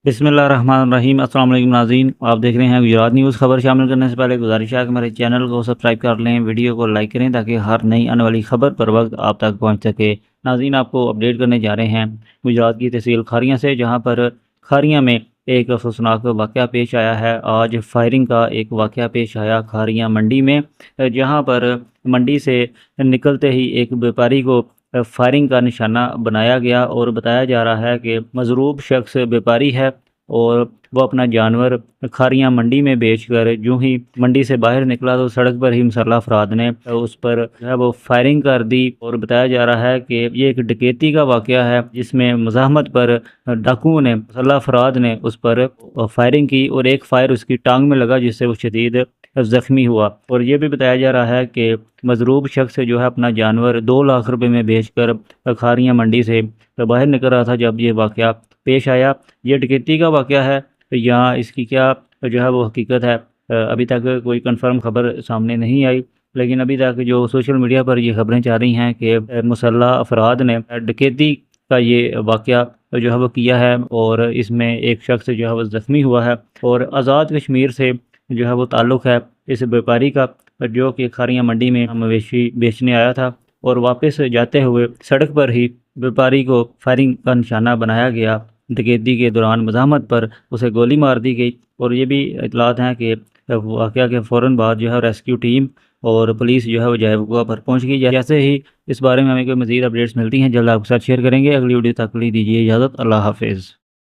बिस्मिल्लाहिर्रहमानिर्रहीम। अस्सलाम वालेकुम नाज़रीन, आप देख रहे हैं गुजरात न्यूज़। खबर शामिल करने से पहले गुजारिश है कि हमारे चैनल को सब्सक्राइब कर लें, वीडियो को लाइक करें ताकि हर नई आने वाली खबर पर वक्त आप तक पहुंच सके। नाज़रीन, आपको अपडेट करने जा रहे हैं गुजरात की तहसील खारियाँ से, जहां पर खारियाँ में एक अफसोसनाक वाक़या पेश आया है। आज फायरिंग का एक वाक़या पेश आया खारियाँ मंडी में, जहां पर मंडी से निकलते ही एक व्यापारी को फायरिंग का निशाना बनाया गया और बताया जा रहा है कि मजरूब शख्स व्यापारी है और वो अपना जानवर खारियाँ मंडी में बेचकर जो ही मंडी से बाहर निकला तो सड़क पर ही मुसल्लह अफराद ने उस पर जो है वो फायरिंग कर दी। और बताया जा रहा है कि ये एक डकैती का वाक़या है जिसमें मुज़ाहमत पर डाकुओं ने, मुसल्लह अफराद ने उस पर फायरिंग की और एक फायर उसकी टांग में लगा जिससे वो शदीद ज़ख्मी हुआ। और ये भी बताया जा रहा है कि मजरूब शख्स जो है अपना जानवर 2 लाख रुपए में बेचकर खारियाँ मंडी से बाहर निकल रहा था जब ये वाक़या पेश आया। ये डकैती का वाक़या है या इसकी क्या जो है वो हकीकत है, अभी तक कोई कंफर्म खबर सामने नहीं आई। लेकिन अभी तक जो सोशल मीडिया पर ये खबरें चल रही हैं कि मुसल्लह अफराद ने डकैती का ये वाक़या जो है वो किया है और इसमें एक शख्स जो है वो ज़ख्मी हुआ है। और आज़ाद कश्मीर से जो है वो ताल्लुक़ है इस व्यापारी का, जो कि खारियाँ मंडी में मवेशी बेचने आया था और वापस जाते हुए सड़क पर ही व्यापारी को फायरिंग का निशाना बनाया गया। डकैती के दौरान मज़ाहमत पर उसे गोली मार दी गई। और ये भी इतलात हैं कि वाक़या के फ़ौरन बाद जो है रेस्क्यू टीम और पुलिस जो है वो जगह पर पहुंच गई। जैसे ही इस बारे में हमें कोई मज़ीद अपडेट्स मिलती हैं जल्द आपके साथ शेयर करेंगे। अगली वीडियो तक के लिए दीजिए इजाज़त। अल्लाह हाफ़िज़।